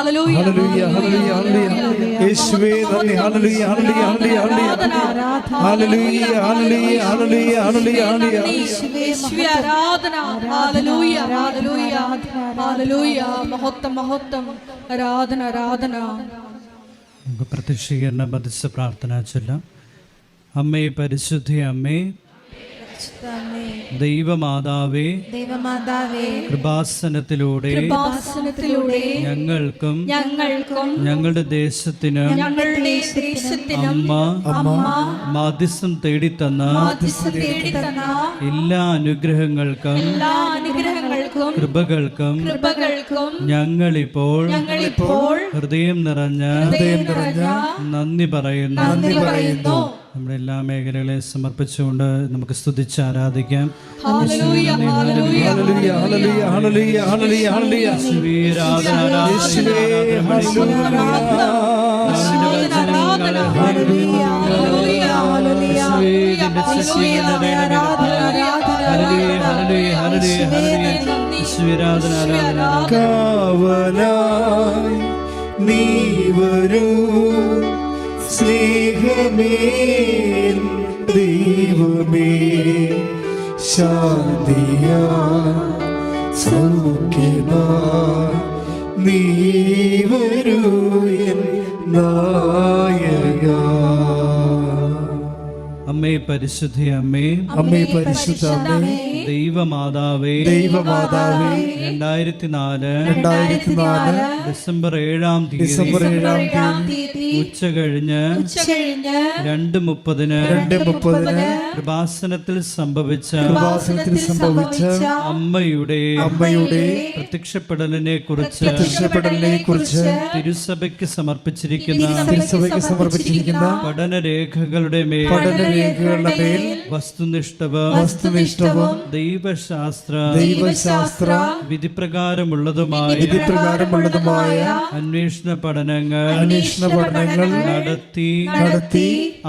Hallelujah ഹല്ലേലൂയ hallelujah യേശുവേ നന്ദി ഹല്ലേലൂയ ഹല്ലേലൂയ ഹല്ലേലൂയ ഹല്ലേലൂയ ഹല്ലേലൂയ ഹല്ലേലൂയ ഹല്ലേലൂയ യേശുവേ ആരാധന ഹല്ലേലൂയ ഹല്ലേലൂയ ഹല്ലേലൂയ മഹത്വം മഹത്വം ആരാധന ആരാധന. നമുക്ക് പ്രത്യക്ഷീകരണ ബദിസ പ്രാർത്ഥന ചൊല്ലാം. അമ്മേ പരിശുദ്ധ അമ്മേ ദൈവമാതാവേ കൃപാസനത്തിലൂടെ ഞങ്ങൾക്കും ഞങ്ങളുടെ ദേശത്തിനും അമ്മ മാധ്യസ്ഥം തേടിത്തന്ന എല്ലാ അനുഗ്രഹങ്ങൾക്കും കൃപകൾക്കും ഞങ്ങളിപ്പോൾ ഹൃദയം നിറഞ്ഞ നന്ദി പറയുന്നു. നമ്മുടെ എല്ലാ മേഖലകളെ സമർപ്പിച്ചുകൊണ്ട് നമുക്ക് സ്തുതിച്ച് ആരാധിക്കാം. നീ വരൂ സ്നേഹമേ ദൈവമേ ശാന്തിയാ സൗഖ്യമാ നീ വരൂ എൻ നായക. അമ്മേ പരിശുദ്ധ അമ്മേ പരിശുദ്ധ അമ്മേ ദൈവമാതാവേ 2004 ഡിസംബർ 7-ാം തീയതി ഉച്ച കഴിഞ്ഞ് 2:30 കൃപാസനത്തിൽ സംഭവിച്ച അമ്മയുടെ പ്രത്യക്ഷപ്പെടലിനെ കുറിച്ച് തിരുസഭയ്ക്ക് സമർപ്പിച്ചിരിക്കുന്ന പഠനരേഖകളുടെ മേൽ വസ്തുനിഷ്ഠവും ദൈവശാസ്ത്ര വിധിപ്രകാരമുള്ളതുമായ അന്വേഷണ പഠനങ്ങൾ നടത്തി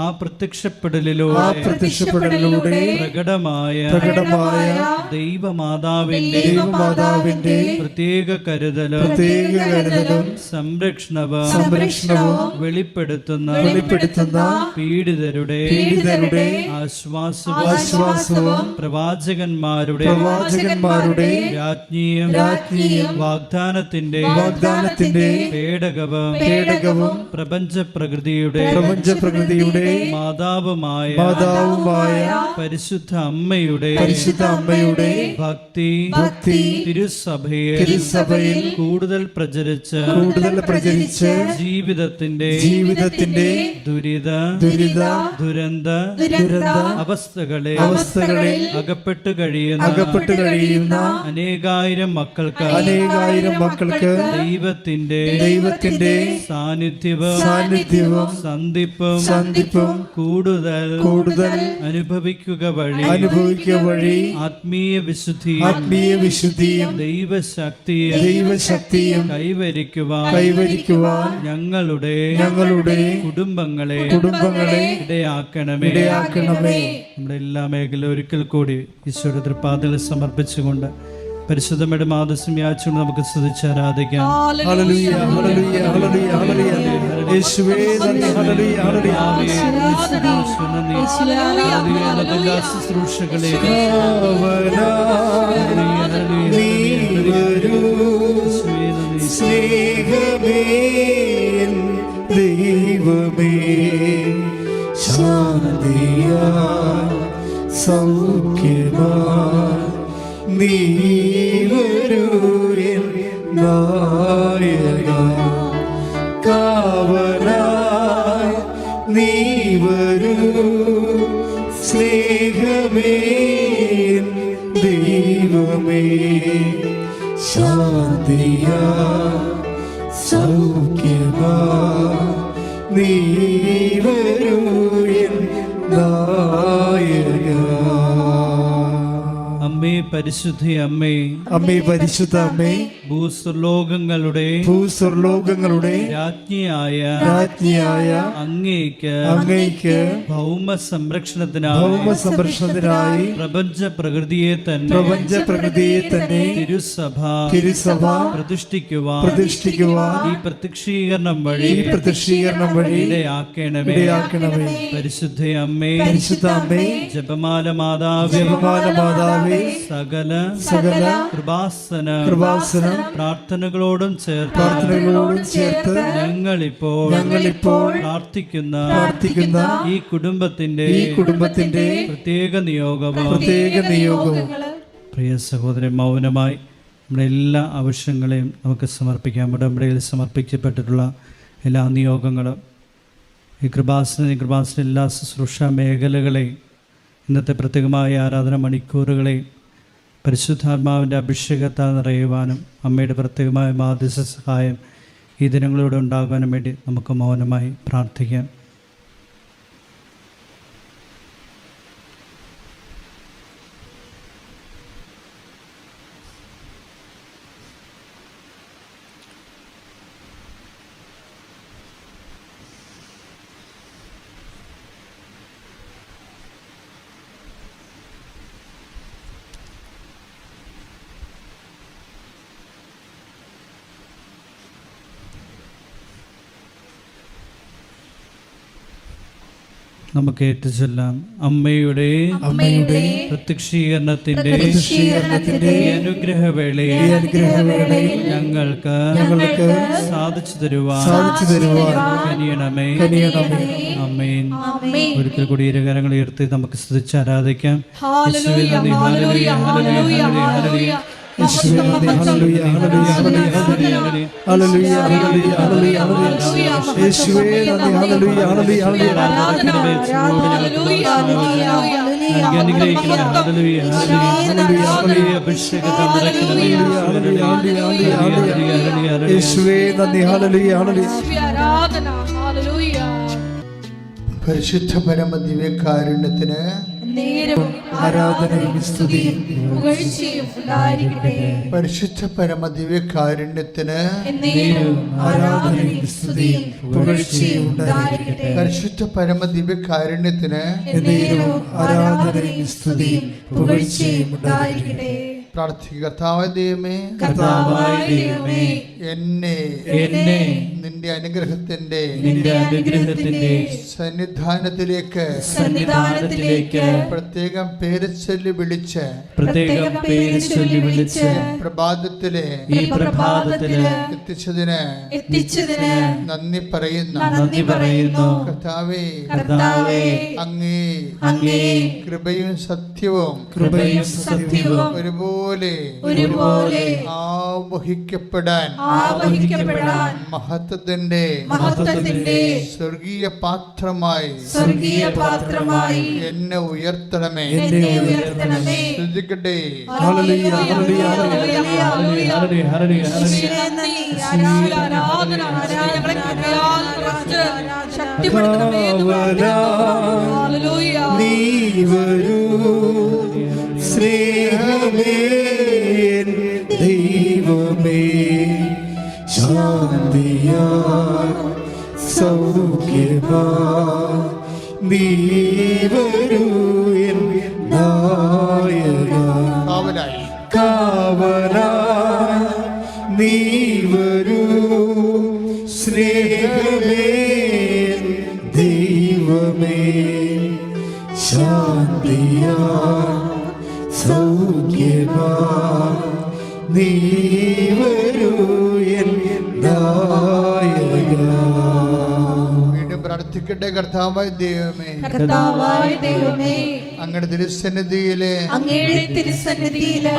ആ പ്രത്യക്ഷപ്പെടലിലൂടെ പ്രകടമായ ദൈവമാതാവിന്റെ പ്രത്യേക കരുതലും സംരക്ഷണവും വെളിപ്പെടുത്തുന്ന പീഡിതരുടെ ആശ്വാസവും പ്രവാചകന്മാരുടെ രാജ്ഞിയും വാഗ്ദാനത്തിന്റെ പേടകവും പ്രപഞ്ച പ്രകൃതിയുടെ മാതാവുമായ പരിശുദ്ധ അമ്മയുടെ ഭക്തി തിരുസഭയിൽ കൂടുതൽ പ്രചരിച്ച് ജീവിതത്തിന്റെ ദുരന്ത അവസ്ഥകളെ അകപ്പെട്ടു കഴിയുന്ന അനേകായിരം മക്കൾക്ക് ദൈവത്തിന്റെ സാന്നിധ്യവും സന്ധിപ്പും കൂടുതൽ അനുഭവിക്കുക വഴി ആത്മീയ വിശുദ്ധിയും ദൈവശക്തിയും കൈവരിക്കുവാൻ ഞങ്ങളുടെ കുടുംബങ്ങളെ ഇടയാക്കണമേ. നമ്മുടെ എല്ലാ മേഖല ഒരിക്കൽ കൂടി ഈശോയുടെ തൃപ്പാദങ്ങളിൽ സമർപ്പിച്ചുകൊണ്ട് പരിശുദ്ധമ്മയുടെ മാധ്യസ്ഥം യാചിച്ചുകൊണ്ട് നമുക്ക് സ്തുതിച്ച് ആരാധിക്കാം. ശുശ്രൂഷകളെ ദൈവമേ ശാന്തിയാ സൗഖ്യമാ നീ വരൂ എൻ നായക. കാവലായി നീ വരൂ സ്നേഹമേ ദൈവമേ ശാന്തിയാ സൗഖ്യമാ നീ വരൂ എൻ നായക. അമ്മേ പരിശുദ്ധ അമ്മേ പരിശുദ്ധ അമ്മേ ഭൂസ്വർലോകങ്ങളുടെ രാജ്ഞിയായ അങ്ങേക്ക് ഭൗമ സംരക്ഷണത്തിനായി പ്രപഞ്ച പ്രകൃതിയെ തന്നെ തിരുസഭ പ്രതിഷ്ഠിക്കുവാൻ ഈ പ്രത്യക്ഷീകരണം വഴി ഇടയാക്കണമേ. പരിശുദ്ധ അമ്മേ, ജപമാല മാതാവേ, സകല കൃപാസന പ്രാർത്ഥനകളോടും ചേർത്ത് ഞങ്ങളിപ്പോൾ പ്രാർത്ഥിക്കുന്ന ഈ കുടുംബത്തിന്റെ പ്രത്യേക നിയോഗവും പ്രിയ സഹോദരൻ, മൗനമായി നമ്മുടെ എല്ലാ ആവശ്യങ്ങളെയും നമുക്ക് സമർപ്പിക്കാം. ഉടമ്പടിയിൽ സമർപ്പിക്കപ്പെട്ടിട്ടുള്ള എല്ലാ നിയോഗങ്ങളും ഈ കൃപാസന എല്ലാ ശുശ്രൂഷ മേഖലകളെയും ഇന്നത്തെ പ്രത്യേകമായ ആരാധന മണിക്കൂറുകളെയും പരിശുദ്ധാത്മാവിൻ്റെ അഭിഷേകത്താൽ നിറയുവാനും അമ്മയുടെ പ്രത്യേകമായ മാധ്യസ്ഥ സഹായം ഈ ദിനങ്ങളിലൂടെ ഉണ്ടാകാനും വേണ്ടി നമുക്ക് മൗനമായി പ്രാർത്ഥിക്കാം. നമുക്ക് ഏറ്റുചൊല്ലാം. അമ്മയുടെ പ്രത്യക്ഷീകരണത്തിന്റെ അനുഗ്രഹവേളയിൽ ഞങ്ങൾക്ക് സാധിച്ചു തരുവാൻ കനിയണമേ. ആമേൻ. ഒരിക്കൽ കൂടി ഇരുകരങ്ങൾ ഉയർത്തി നമുക്ക് സ്തുതിച്ച് ആരാധിക്കാം. യേശുവേ നന്ദി, ഹല്ലേലൂയ, ഹല്ലേലൂയ, ഹല്ലേലൂയ. പരിശുദ്ധ പരമ ദിവ്യകാരുണ്യത്തിന് ആരാധനയും സ്തുതിയും പരിശുദ്ധ പരമ ദിവ്യകാരുണ്യത്തിന് ആരാധനയും സ്തുതിയും പുകഴ്ചയും പരിശുദ്ധ പരമ ദിവ്യകാരുണ്യത്തിന് ആരാധനയും സ്തുതിയും പുകഴ്ചയും ഉണ്ടായിരിക്കട്ടെ. പ്രാർത്ഥിക്കുക. കർത്താവായ ദൈവമേ, എന്നെ നിന്റെ അനുഗ്രഹത്തിന്റെ സന്നിധാനത്തിലേക്ക് പ്രത്യേകം പേര് ചൊല്ലി വിളിച്ച് പ്രഭാതത്തിലെ എത്തിച്ചതിന് നന്ദി പറയുന്നു. കർത്താവേ, അങ്ങേ കൃപയും സത്യവും ഒരുപോലെ ആവഹിക്കപ്പെടാൻ മഹത്വത്തിന്റെ സ്വർഗീയ പാത്രമായി എന്നെ ഉയർത്തണമേ. ശ്രദ്ധിക്കട്ടെ. നീ വരൂ സ്നേഹമേ, ദൈവമേ, ശാന്തിയാ സൗഖ്യമാ, നീ വരൂ എൻ നായക, കാവലായി നീ വരൂ സ്നേഹമേ, ദൈവമേ, ശാന്തിയാ സൗഖ്യമാ, നീ വരൂ എൻ നായക. വീണ്ടും പ്രാർത്ഥിക്കട്ടെ. കർത്താവായ ദൈവമേ, അങ്ങയുടെ തിരുസന്നിധിയിലെ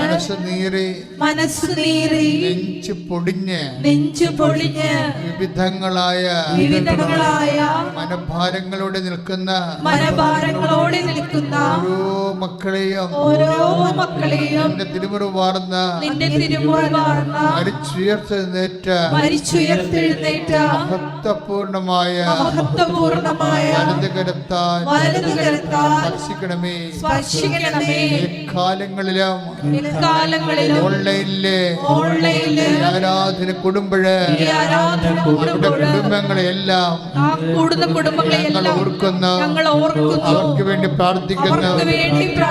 മനസ്സ് നീറി നെഞ്ചു പൊടിഞ്ഞ് വിവിധങ്ങളായ മനഭാരങ്ങളോടെ നിൽക്കുന്ന ഓരോ മക്കളെയും നിന്റെ തിരുമുറിവാർന്ന മരിച്ചുയർത്തെഴുന്നേറ്റ മഹത്വപൂർണമായ വലതുകരത്താൽ സ്പർശിക്കണമേ. സ്പർശിക്കണമേ. എക്കാലങ്ങളിലും ഓൺലൈനിലെ ആരാധന കൂടുമ്പോഴ് അവരുടെ കുടുംബങ്ങളെല്ലാം ഞങ്ങൾ ഓർക്കുന്നു, അവർക്ക് വേണ്ടി പ്രാർത്ഥിക്കുന്നു.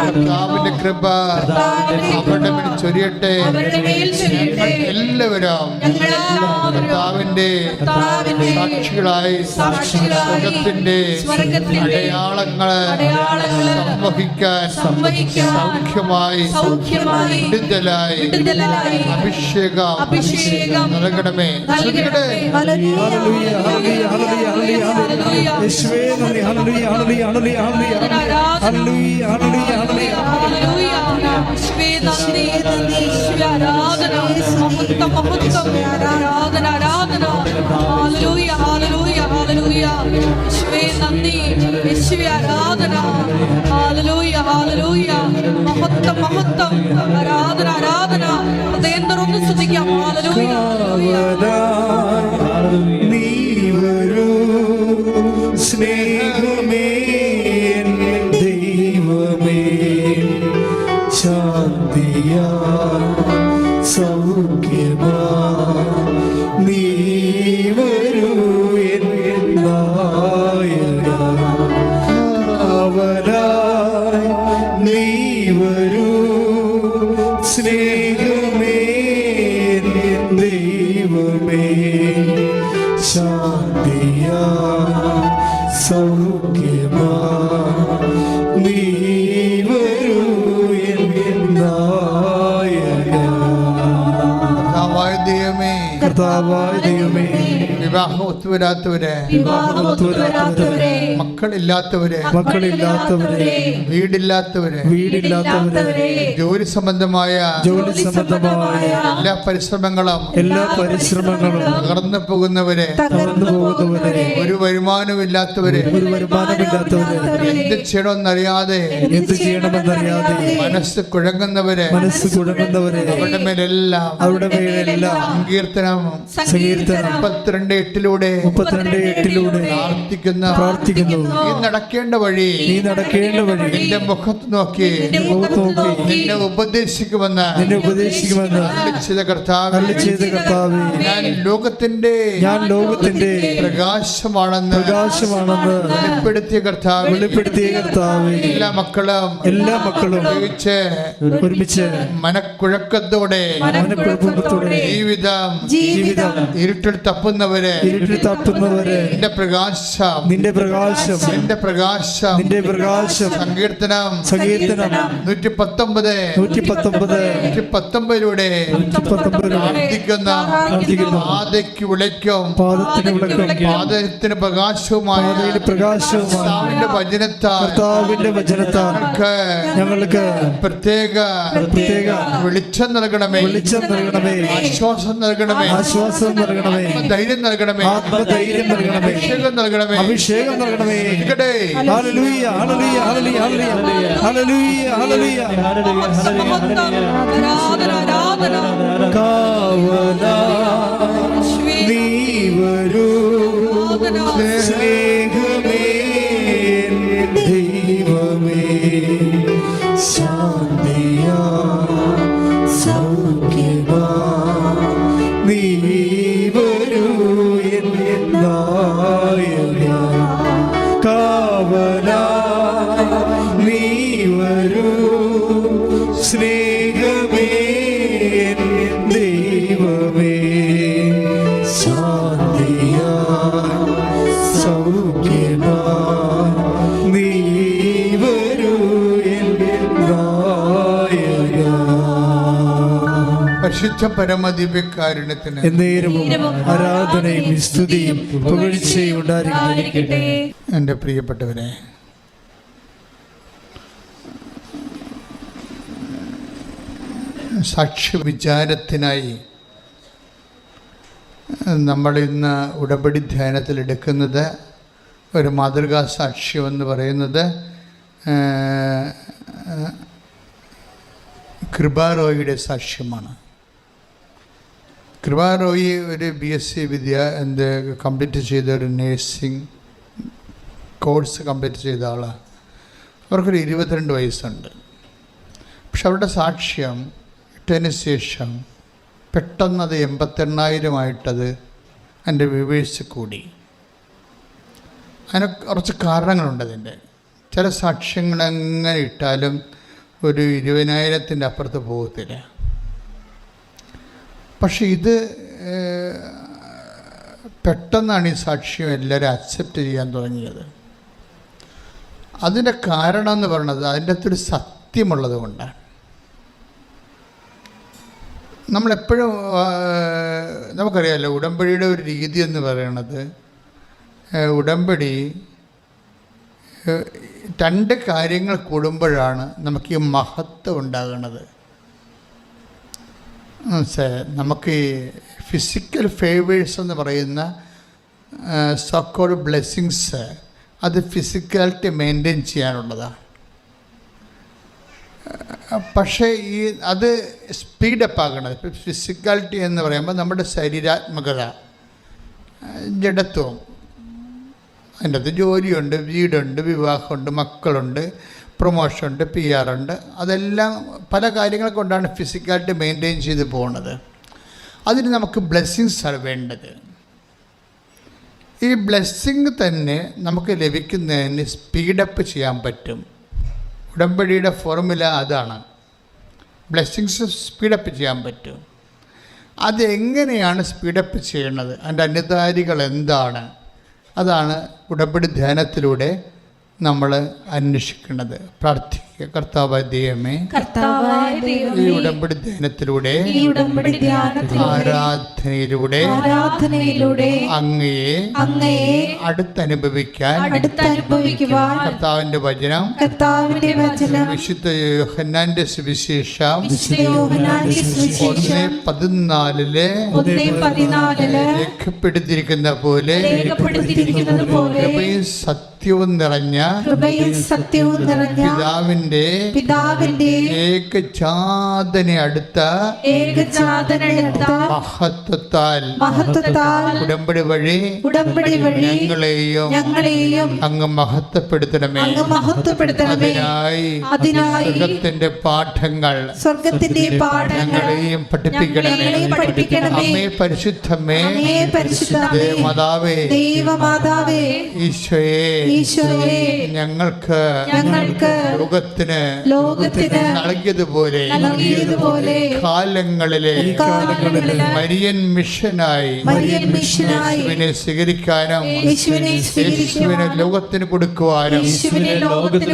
കർത്താവിന്റെ കൃപ അവരുടെ മേൽ ചൊരിയട്ടെ. എല്ലാവരും കർത്താവിന്റെ സാക്ഷികളായി സ്വർഗ്ഗത്തിന്റെ അടയാളങ്ങള് സംവഹിക്കാൻ സൗഖ്യമായി വിടുതലായി അഭിഷേകം നൽകണമേ. ഹൃദയം തുറന്ന് സ്തുതിക്കാം. നീ വരൂ സ്നേഹമേ ദൈവമേ, ശാന്തിയാ സൗഖ്യമാ നീ വരൂ നായക, അവനായി നീ വരൂ സ്നേഹമേ ദൈവമേ, ശാന്തിയാ സൗഖ്യമാ നീ വരൂ നായക. കർത്താവായ ദൈവമേ, വിവാഹം ഒത്തുവരാത്തവര്, മക്കളില്ലാത്തവര്, വീടില്ലാത്തവര്, ജോലി സംബന്ധമായ എല്ലാ പരിശ്രമങ്ങളും തകർന്നു പോകുന്നവര്, ഒരു വരുമാനമില്ലാത്തവര്, എന്ത് ചെയ്യണമെന്നറിയാതെ മനസ്സ് കുഴങ്ങുന്നവര്, അവരുടെ മേലെല്ലാം സങ്കീർത്തനം 32:8 പ്രാർത്ഥിക്കുന്നു. നീ നടക്കേണ്ട വഴി നിന്റെ മുഖത്ത് നോക്കി നിന്നെ ഉപദേശിക്കുമെന്ന് കർത്താവേ, ഞാൻ ലോകത്തിന്റെ പ്രകാശമാണെന്ന് വെളിപ്പെടുത്തിയ കർത്താവേ, എല്ലാ മക്കളും ഒരുമിച്ച് മനക്കുഴക്കത്തോടെ ജീവിതം ഇരുട്ടിൽ തപ്പുന്നവരെ നിന്റെ പ്രകാശം സങ്കീർത്തനം 119 പ്രാർത്ഥിക്കുന്ന പാതയ്ക്ക് വിളയ്ക്കും പാദത്തിന് പ്രകാശവുമായ കർത്താവിന്റെ വചനത്താൽ ഞങ്ങൾക്ക് പ്രത്യേക വെളിച്ചം നൽകണമേ, ആശ്വാസം നൽകണമേ, ധൈര്യം നൽകണമേ, അഭിഷേകം നൽകണമേ. ഹല്ലേലൂയ, ഹല്ലേലൂയ, ഹല്ലേലൂയ, ഹല്ലേലൂയ, ഹല്ലേലൂയ. കാവലാ നീ വരൂ സ്നേഹമേ ദൈവമേ, ശാന്തിയാ സൗഖ്യമാ നീ വരൂ നായക, കാവലാ നീ വരൂ സ്നേഹമേ ദൈവമേ, ശാന്തിയാ സൗഖ്യമാ നീ വരൂ നായക. പരിശുദ്ധ പരമദിവ്യകാരുണ്യത്തിന് ആരാധനയും സ്തുതിയും പുകഴ്ചയും ഉണ്ടായിരിക്കട്ടെ. എൻ്റെ പ്രിയപ്പെട്ടവരെ, സാക്ഷ്യ വിചാരത്തിനായി നമ്മൾ ഇന്ന് ഉടമ്പടി ധ്യാനത്തിൽ എടുക്കുന്നത് ഒരു മാതൃകാ സാക്ഷ്യം എന്ന് പറയുന്നത് കൃപാറോയിയുടെ സാക്ഷ്യമാണ്. കൃപാറോയി ഒരു BSc കംപ്ലീറ്റ് ചെയ്ത ഒരു നേഴ്സിംഗ് കോഴ്സ് കംപ്ലീറ്റ് ചെയ്ത ആളാണ്. അവർക്കൊരു 22 വയസ്സുണ്ട്. പക്ഷെ അവരുടെ സാക്ഷ്യം ഇട്ടതിന് ശേഷം പെട്ടെന്നത് 88,000 എൻ്റെ വ്യൂവേഴ്സ് കൂടി. അതിന് കുറച്ച് കാരണങ്ങളുണ്ട്. അതിൻ്റെ ചില സാക്ഷ്യങ്ങൾ എങ്ങനെ ഇട്ടാലും ഒരു 20,000 അപ്പുറത്ത് പോകത്തില്ല. പക്ഷെ ഇത് പെട്ടെന്നാണ് ഈ സാക്ഷ്യം എല്ലാവരും അക്സെപ്റ്റ് ചെയ്യാൻ തുടങ്ങിയത്. അതിൻ്റെ കാരണം എന്ന് പറയുന്നത് അതിൻ്റെ അകത്തൊരു സത്യമുള്ളത് കൊണ്ടാണ്. നമ്മളെപ്പോഴും നമുക്കറിയാമല്ലോ, ഉടമ്പടിയുടെ ഒരു രീതി എന്ന് പറയുന്നത്, ഉടമ്പടി 2 കാര്യങ്ങൾ കൂടുമ്പോഴാണ് നമുക്ക് ഈ മഹത്വം ഉണ്ടാകുന്നത്. നമുക്ക് ഈ ഫിസിക്കൽ ഫേവേഴ്സ് എന്ന് പറയുന്ന സോക്കോൾഡ് ബ്ലെസ്സിങ്സ്, അത് ഫിസിക്കാലിറ്റി മെയിൻറ്റെയിൻ ചെയ്യാനുള്ളതാണ്. പക്ഷേ അത് സ്പീഡപ്പ് ആകണത്. ഇപ്പോൾ ഫിസിക്കാലിറ്റി എന്ന് പറയുമ്പോൾ നമ്മുടെ ശരീരാത്മകത, ജഡത്വം, അതിൻ്റെ അകത്ത് ജോലിയുണ്ട്, വീടുണ്ട്, വിവാഹമുണ്ട്, മക്കളുണ്ട്, പ്രൊമോഷനുണ്ട്, PR ഉണ്ട്, അതെല്ലാം പല കാര്യങ്ങൾ കൊണ്ടാണ് ഫിസിക്കാലിറ്റി മെയിൻറ്റെയിൻ ചെയ്ത് പോകുന്നത്. അതിന് നമുക്ക് ബ്ലെസ്സിങ്സാണ് വേണ്ടത്. ഈ ബ്ലെസ്സിങ് തന്നെ നമുക്ക് ലഭിക്കുന്നതിന് സ്പീഡപ്പ് ചെയ്യാൻ പറ്റും. ഉടമ്പടിയുടെ ഫോർമുല അതാണ്. ബ്ലെസ്സിങ്സ് സ്പീഡപ്പ് ചെയ്യാൻ പറ്റും. അതെങ്ങനെയാണ് സ്പീഡപ്പ് ചെയ്യണത്, അതിൻ്റെ അനുധാരികൾ എന്താണ്, അതാണ് ഉടമ്പടി ധ്യാനത്തിലൂടെ നമ്മൾ അന്വേഷിക്കുന്നത്. പ്രാർത്ഥിക്കുക. കർത്താവായ ദൈവമേ, ഈ ഉടമ്പടി ധ്യാനത്തിലൂടെ ആരാധനയിലൂടെ അങ്ങയെ അടുത്തനുഭവിക്കാൻ കർത്താവിന്റെ വചനം വിശുദ്ധ യോഹന്നാന്റെ സുവിശേഷം 1:14 രേഖപ്പെടുത്തിയിരിക്കുന്ന പോലെ കൃപയും സത്യവും നിറഞ്ഞ പിതാവിന്റെ ഏകജാതനെ അടുത്ത മഹത്വത്താൽ ഉടമ്പടി വഴി ഞങ്ങളെയും അങ്ങ് മഹത്വപ്പെടുത്തണമേ. അതിനായി സ്വർഗത്തിന്റെ പാഠങ്ങൾ ഞങ്ങളെയും പഠിപ്പിക്കണമേ. അമ്മേ പരിശുദ്ധമേ, ദേവമാതാവേ, ഈശോയെ ഞങ്ങൾക്ക് ലോകത്തിന് നൽകിയതുപോലെ കാലങ്ങളിലെ മരിയൻ മിഷനായി യേശുവിനെ സ്വീകരിക്കാനും യേശുവിനെ ലോകത്തിന് കൊടുക്കുവാനും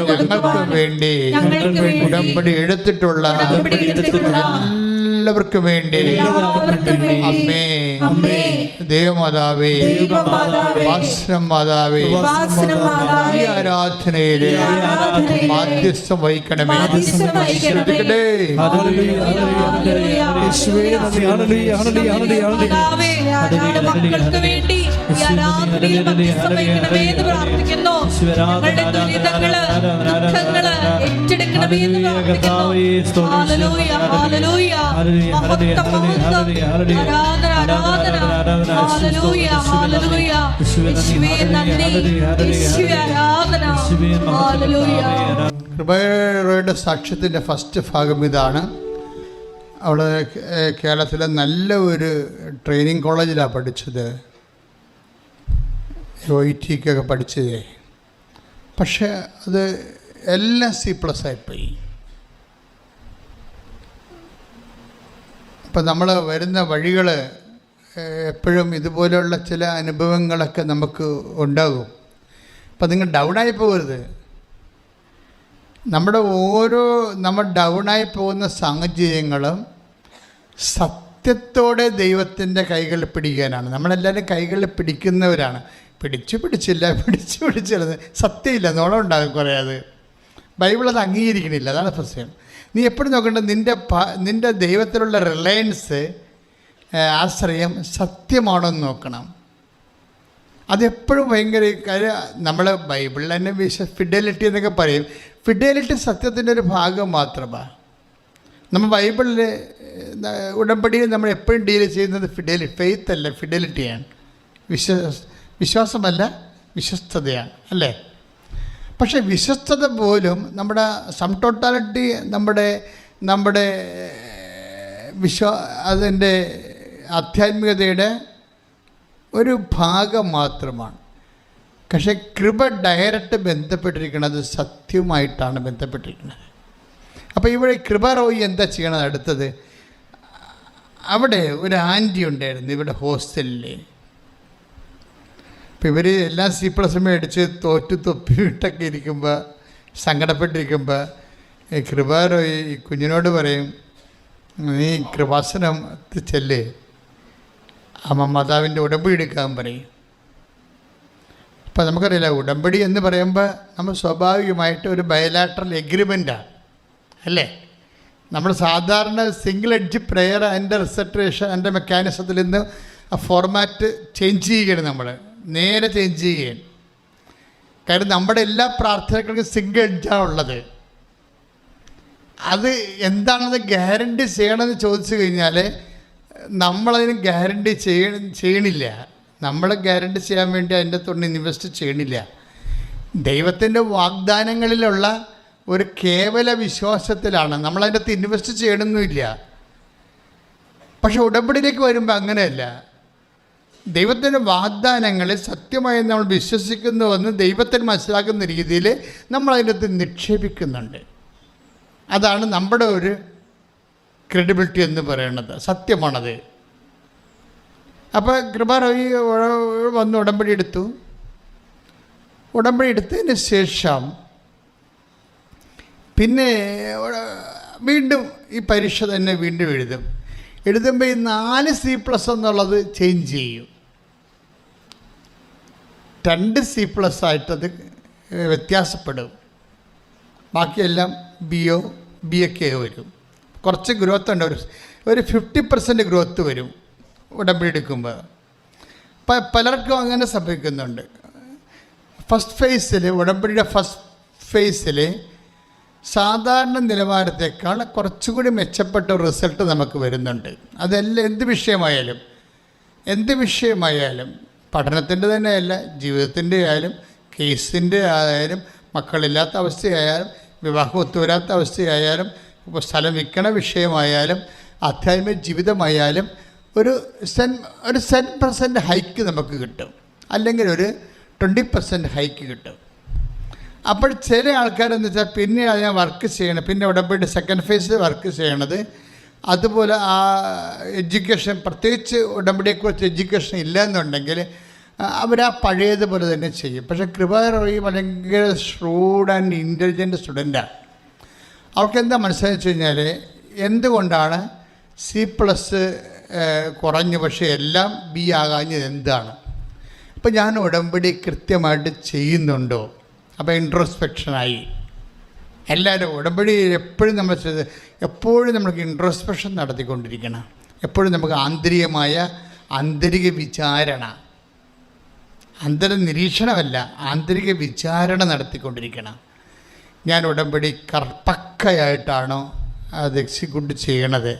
ഞങ്ങൾക്ക് വേണ്ടി ഉടമ്പടി എടുത്തിട്ടുള്ള എല്ലാവർക്കും വേണ്ടി അമ്മേ ദേവമാതാവേ, മാതാവേ, ഈ ആരാധനയിലെ മാധ്യസ്ഥം വഹിക്കണമേ. ശ്രദ്ധിക്കട്ടെ. മക്കൾക്ക് വേണ്ടി ഈ ആരാധനയിൽ മധ്യസ്ഥം വഹിക്കണമേ എന്ന് പ്രാർത്ഥിക്കുന്നു. ഞങ്ങളുടെ ദുരിതങ്ങള്, ദുഃഖങ്ങള് ഏറ്റെടുക്കണമേ എന്ന് പ്രാർത്ഥിക്കുന്നു. ഹല്ലേലൂയ, ഹല്ലേലൂയ, മഹത്വം, മഹത്വം, ആരാധന, ആരാധന, ഹല്ലേലൂയ, ഹല്ലേലൂയ, യേശുവേ നന്ദി, യേശുവേ ആരാധന, ഹല്ലേലൂയ. കൃപയുടെ സാക്ഷ്യത്തിൻ്റെ ഫസ്റ്റ് ഭാഗം ഇതാണ്. അവൾ കേരളത്തിലെ നല്ല ഒരു ട്രെയിനിങ് കോളേജിലാണ് പഠിച്ചത്, OITക്കൊക്കെ പഠിച്ചതേ. പക്ഷേ അത് എല്ലാം C+ ആയിപ്പോയി. അപ്പം നമ്മൾ വരുന്ന വഴികൾ എപ്പോഴും ഇതുപോലെയുള്ള ചില അനുഭവങ്ങളൊക്കെ നമുക്ക് ഉണ്ടാകും. അപ്പം നിങ്ങൾ ഡൗണായി പോകരുത്. നമ്മൾ ഡൗണായി പോകുന്ന സാഹചര്യങ്ങളും സത്യത്തോടെ ദൈവത്തിൻ്റെ കൈകളിൽ പിടിക്കാനാണ്. നമ്മളെല്ലാവരും കൈകളിൽ പിടിക്കുന്നവരാണ്. പിടിച്ചില്ല സത്യമില്ല, നോളം ഉണ്ടാകും കുറേ. അത് ബൈബിൾ അത് അംഗീകരിക്കണില്ല. അതാണ് പ്രശ്നം. നീ എപ്പോഴും നോക്കേണ്ടത് നിൻ്റെ ദൈവത്തിലുള്ള റിലയൻസ്, ആശ്രയം സത്യമാണോ എന്ന് നോക്കണം. അതെപ്പോഴും ഭയങ്കര കാര്യം. നമ്മൾ ബൈബിളിൽ തന്നെ ഫിഡലിറ്റി എന്നൊക്കെ പറയും. ഫിഡലിറ്റി സത്യത്തിൻ്റെ ഒരു ഭാഗം മാത്രമാണ്. നമ്മൾ ബൈബിളിൽ ഉടമ്പടിയിൽ നമ്മൾ എപ്പോഴും ഡീൽ ചെയ്യുന്നത് ഫെയ്ത്ത് അല്ല, ഫിഡലിറ്റിയാണ്. വിശ്വാസമല്ല, വിശ്വസ്തതയാണ്, അല്ലേ? പക്ഷേ വിശ്വസ്തത പോലും നമ്മുടെ സം ടോട്ടാലിറ്റി നമ്മുടെ അതിൻ്റെ ആധ്യാത്മികതയുടെ ഒരു ഭാഗം മാത്രമാണ്. പക്ഷേ കൃപ ഡയറക്റ്റ് ബന്ധപ്പെട്ടിരിക്കുന്നത് സത്യവുമായിട്ടാണ് ബന്ധപ്പെട്ടിരിക്കുന്നത്. അപ്പോൾ ഇവിടെ കൃപ റോയി എന്താ ചെയ്യണത്? അടുത്തത്, അവിടെ ഒരു ആൻറ്റി ഉണ്ടായിരുന്നു ഇവിടെ ഹോസ്റ്റലിൽ. അപ്പോൾ ഇവർ എല്ലാം C+ മേടിച്ച് തോറ്റു തൊപ്പി വിട്ടൊക്കെ ഇരിക്കുമ്പോൾ, സങ്കടപ്പെട്ടിരിക്കുമ്പോൾ കൃപ റോയി ഈ കുഞ്ഞിനോട് പറയും, നീ കൃപാസനം ചെല്ല്, അമ്മ മാതാവിൻ്റെ ഉടമ്പടി എടുക്കാൻ പറയും. അപ്പോൾ നമുക്കറിയില്ല, ഉടമ്പടി എന്ന് പറയുമ്പോൾ നമ്മൾ സ്വാഭാവികമായിട്ട് ഒരു ബയലാട്രൽ എഗ്രിമെൻ്റാണ് അല്ലേ? നമ്മൾ സാധാരണ സിംഗിൾ എഡ്ജ് പ്രെയർ അതിൻ്റെ റിസർട്ടേഷൻ അതിൻ്റെ മെക്കാനിസത്തിൽ നിന്ന് ആ ഫോർമാറ്റ് ചേഞ്ച് ചെയ്യുകയാണ്, നമ്മൾ നേരെ ചേഞ്ച് ചെയ്യുകയാണ്. കാര്യം നമ്മുടെ എല്ലാ പ്രാർത്ഥനകൾക്കും സിംഗിൾ എഡ്ജാണ് ഉള്ളത്. അത് എന്താണെന്ന് ഗ്യാരണ്ടി ചെയ്യണമെന്ന് ചോദിച്ചു കഴിഞ്ഞാൽ നമ്മളതിന് ഗ്യാരണ്ടി ചെയ്യണില്ല. നമ്മൾ ഗ്യാരണ്ടി ചെയ്യാൻ വേണ്ടി അതിൻ്റെ തൊണ്ട് ഇൻവെസ്റ്റ് ചെയ്യണില്ല. ദൈവത്തിൻ്റെ വാഗ്ദാനങ്ങളിലുള്ള ഒരു കേവല വിശ്വാസത്തിലാണ് നമ്മളതിൻ്റെ അകത്ത് ഇൻവെസ്റ്റ് ചെയ്യണമെന്നില്ല. പക്ഷെ ഉടമ്പടിയിലേക്ക് വരുമ്പോൾ അങ്ങനെയല്ല. ദൈവത്തിൻ്റെ വാഗ്ദാനങ്ങളിൽ സത്യമായി നമ്മൾ വിശ്വസിക്കുന്നുവെന്ന് ദൈവത്തിന് മനസ്സിലാക്കുന്ന രീതിയിൽ നമ്മളതിൻ്റെ അകത്ത് നിക്ഷേപിക്കുന്നുണ്ട്. അതാണ് നമ്മുടെ ഒരു ക്രെഡിബിലിറ്റി എന്ന് പറയുന്നത്. സത്യമാണത്. അപ്പോൾ കൃപ റോയി വന്ന് ഉടമ്പടി എടുത്തു. ഉടമ്പടി എടുത്തതിന് ശേഷം പിന്നെ വീണ്ടും ഈ പരീക്ഷ തന്നെ വീണ്ടും എഴുതുമ്പോൾ ഈ 4 C+ എന്നുള്ളത് ചേഞ്ച് ചെയ്യും. 2 C+ ആയിട്ടത് വ്യത്യാസപ്പെടും. ബാക്കിയെല്ലാം BA വരും. കുറച്ച് ഗ്രോത്ത് ഉണ്ട്, ഒരു 50% ഗ്രോത്ത് വരും ഉടമ്പടി എടുക്കുമ്പോൾ. പലർക്കും അങ്ങനെ സംഭവിക്കുന്നുണ്ട്. ഫസ്റ്റ് ഫേസിൽ, ഉടമ്പടിയുടെ ഫസ്റ്റ് ഫേസിൽ സാധാരണ നിലവാരത്തേക്കാൾ കുറച്ചുകൂടി മെച്ചപ്പെട്ട റിസൾട്ട് നമുക്ക് വരുന്നുണ്ട്. അതെല്ലാം എന്ത് വിഷയമായാലും പഠനത്തിൻ്റെ തന്നെയല്ല, ജീവിതത്തിൻ്റെ ആയാലും, കേസിൻ്റെ ആയാലും, മക്കളില്ലാത്ത അവസ്ഥയായാലും, വിവാഹം ഒത്തുവരാത്ത അവസ്ഥയായാലും, ഇപ്പോൾ സ്ഥലം വിൽക്കണ വിഷയമായാലും, ആധ്യാത്മിക ജീവിതമായാലും ഒരു 10% ഹൈക്ക് നമുക്ക് കിട്ടും, അല്ലെങ്കിൽ ഒരു 20% ഹൈക്ക് കിട്ടും. അപ്പോൾ ചില ആൾക്കാരെന്ന് വെച്ചാൽ പിന്നെ ഞാൻ വർക്ക് ചെയ്യണം, പിന്നെ ഉടമ്പടി സെക്കൻഡ് ഫേസിൽ വർക്ക് ചെയ്യണത്. അതുപോലെ ആ എഡ്യൂക്കേഷൻ, പ്രത്യേകിച്ച് ഉടമ്പടിയെക്കുറിച്ച് എഡ്യൂക്കേഷൻ ഇല്ല എന്നുണ്ടെങ്കിൽ അവർ ആ പഴയതുപോലെ തന്നെ ചെയ്യും. പക്ഷേ കൃപ റോയി ഭയങ്കര ഷ്രൂഡ് ആൻഡ് ഇൻ്റലിജൻറ്റ് സ്റ്റുഡൻ്റാണ്. അവൾക്കെന്താ മനസ്സിലാച്ചു കഴിഞ്ഞാൽ എന്തുകൊണ്ടാണ് C+ കുറഞ്ഞു പക്ഷേ എല്ലാം B ആകാഞ്ഞത് എന്താണ്? അപ്പോൾ ഞാൻ ഉടമ്പടി കൃത്യമായിട്ട് ചെയ്യുന്നുണ്ടോ? അപ്പോൾ ഇൻട്രോസ്പെക്ഷനായി. എല്ലാവരും ഉടമ്പടി എപ്പോഴും നമ്മൾക്ക് ഇൻട്രോസ്പെക്ഷൻ നടത്തിക്കൊണ്ടിരിക്കണം. എപ്പോഴും നമുക്ക് ആന്തരിക വിചാരണ, നിരീക്ഷണമല്ല, ആന്തരിക വിചാരണ നടത്തിക്കൊണ്ടിരിക്കണം. ഞാൻ ഉടമ്പടി പക്കയായിട്ടാണോ അത് എക്സിക്യൂട്ട് ചെയ്യണത്?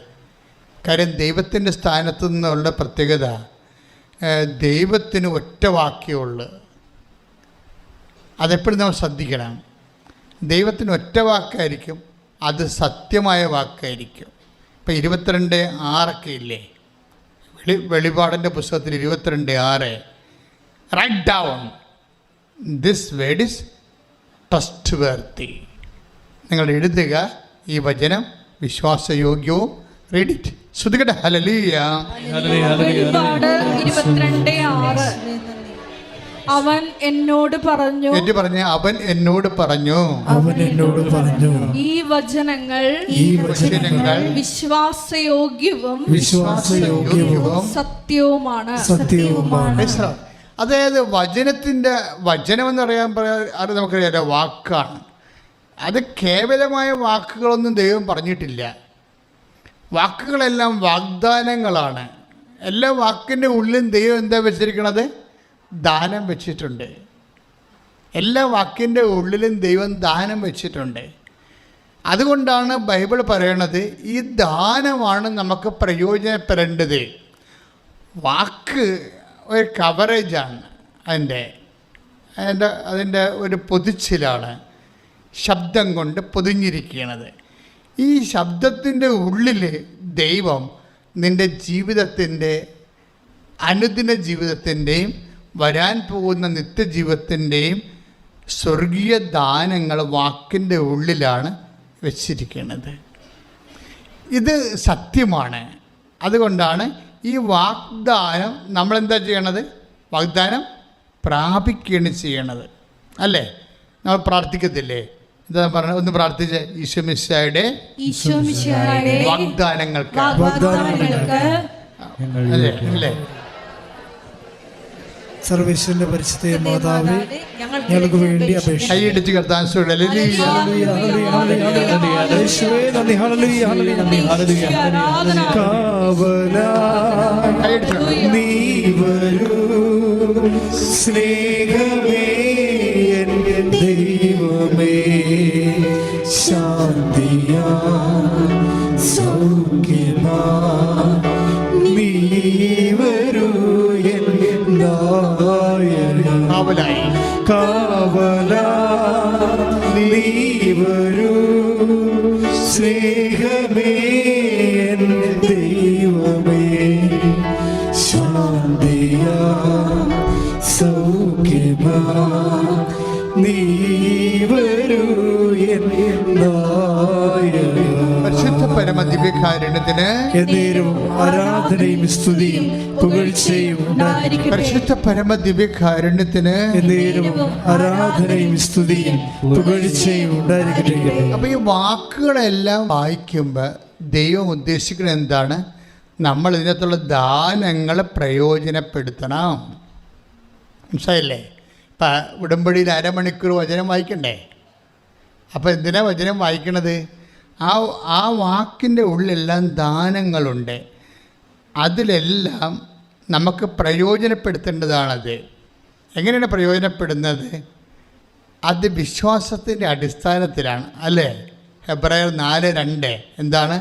കാര്യം ദൈവത്തിൻ്റെ സ്ഥാനത്തു നിന്നുള്ള പ്രത്യേകത, ദൈവത്തിന് ഒറ്റ വാക്യമുള്ളൂ. അതെപ്പോഴും നമ്മൾ ശ്രദ്ധിക്കണം. ദൈവത്തിന് ഒറ്റ വാക്കായിരിക്കും, അത് സത്യമായ വാക്കായിരിക്കും. ഇപ്പം 22:6 ഇല്ലേ, വെളിപാടിൻ്റെ പുസ്തകത്തിൽ 22:6, write down this word is trustworthy. നിങ്ങൾ എഴുതുക, ഈ വചനം വിശ്വാസയോഗ്യവും. Read it. ശ്രുതികട്ടെ. ഹല്ലേലൂയ. വെളിപാട് 22:6. അവൻ എന്നോട് പറഞ്ഞു, അവൻ എന്നോട് പറഞ്ഞു, ഈ വചനങ്ങൾ വിശ്വാസയോഗ്യവും സത്യവുമാണ്. അതായത് വചനം എന്ന് അത് നമുക്കറിയാം, വാക്കാണ്. അത് കേവലമായ വാക്കുകളൊന്നും ദൈവം പറഞ്ഞിട്ടില്ല. വാക്കുകളെല്ലാം വാഗ്ദാനങ്ങളാണ്. എല്ലാ വാക്കിൻ്റെ ഉള്ളിലും ദൈവം എന്താ വെച്ചിരിക്കണത്? ദാനം വെച്ചിട്ടുണ്ട്. എല്ലാ വാക്കിൻ്റെ ഉള്ളിലും ദൈവം ദാനം വെച്ചിട്ടുണ്ട്. അതുകൊണ്ടാണ് ബൈബിൾ പറയണത് ഈ ദാനമാണ് നമുക്ക് പ്രയോജനപ്പെടേണ്ടത്. വാക്ക് ഒരു കവറേജാണ്. അതിൻ്റെ ഒരു പൊതിച്ചിലാണ്, ശബ്ദം കൊണ്ട് പൊതിഞ്ഞിരിക്കുന്നത്. ഈ ശബ്ദത്തിൻ്റെ ഉള്ളിൽ ദൈവം നിൻ്റെ ജീവിതത്തിൻ്റെ, അനുദിന ജീവിതത്തിൻ്റെയും വരാൻ പോകുന്ന നിത്യജീവിതത്തിൻ്റെയും സ്വർഗീയ ദാനങ്ങൾ വാക്കിൻ്റെ ഉള്ളിലാണ് വെച്ചിരിക്കുന്നത്. ഇത് സത്യമാണ്. അതുകൊണ്ടാണ് ഈ വാഗ്ദാനം നമ്മളെന്താ ചെയ്യണത്? വാഗ്ദാനം പ്രാപിക്കുകയാണ് ചെയ്യണത്, അല്ലേ? നമ്മൾ പ്രാർത്ഥിക്കത്തില്ലേ? എന്താ പറഞ്ഞത്? ഒന്ന് പ്രാർത്ഥിച്ചേ. ഈശോമിശിഹായുടെ വാഗ്ദാനങ്ങൾക്ക് അല്ലേ അല്ലേ സർവേശ്വരന്റെ പരിശുദ്ധ മാതാവേ, ഞങ്ങൾക്ക് വേണ്ടി അപേക്ഷ. കൈയടിച്ച് കർത്താൻ നീ വരൂ സ്നേഹമേ, എൻ്റെ ദൈവമേ, ശാന്തിയാ സൗഖ്യമാ, നീ വരൂ കാവലാ, നീ വരൂ സ്നേഹമേ, എൻ്റെ ദൈവമേ, ശാന്തിയാ സൗഖ്യമാ, നീ വരൂ പരിശുദ്ധ പരമദിവ്യകാരുണ്യത്തിന് എന്നേരവും ആരാധനയും സ്തുതിയും പുകഴ്ചയും ഉണ്ടായിരിക്കട്ടെ. പരിശുദ്ധ പരമദിവ്യകാരുണ്യത്തിന് എന്നേരവും ആരാധനയും സ്തുതിയും പുകഴ്ചയും ഉണ്ടായിരിക്കട്ടെ. അപ്പോൾ ഈ വാക്കുകളെല്ലാം വായിക്കുമ്പോൾ ദൈവം ഉദ്ദേശിക്കുന്നത് എന്താണ്? നമ്മൾ ഇതിനകത്തുള്ള ദാനങ്ങൾ പ്രയോജനപ്പെടുത്തണം. മനസ്സിലായില്ലേ? ഇപ്പം ഉടമ്പടിയിൽ അരമണിക്കൂർ വചനം വായിക്കണ്ടേ? അപ്പോൾ എന്തിനാ വചനം വായിക്കണത്? ആ വാക്കിൻ്റെ ഉള്ളിലെല്ലാം ദാനങ്ങളുണ്ട്. അതിലെല്ലാം നമുക്ക് പ്രയോജനപ്പെടുത്തേണ്ടതാണത്. എങ്ങനെയാണ് പ്രയോജനപ്പെടുന്നത്? അത് വിശ്വാസത്തിൻ്റെ അടിസ്ഥാനത്തിലാണ്, അല്ലേ? ഹെബ്രായർ 4:2 എന്താണ്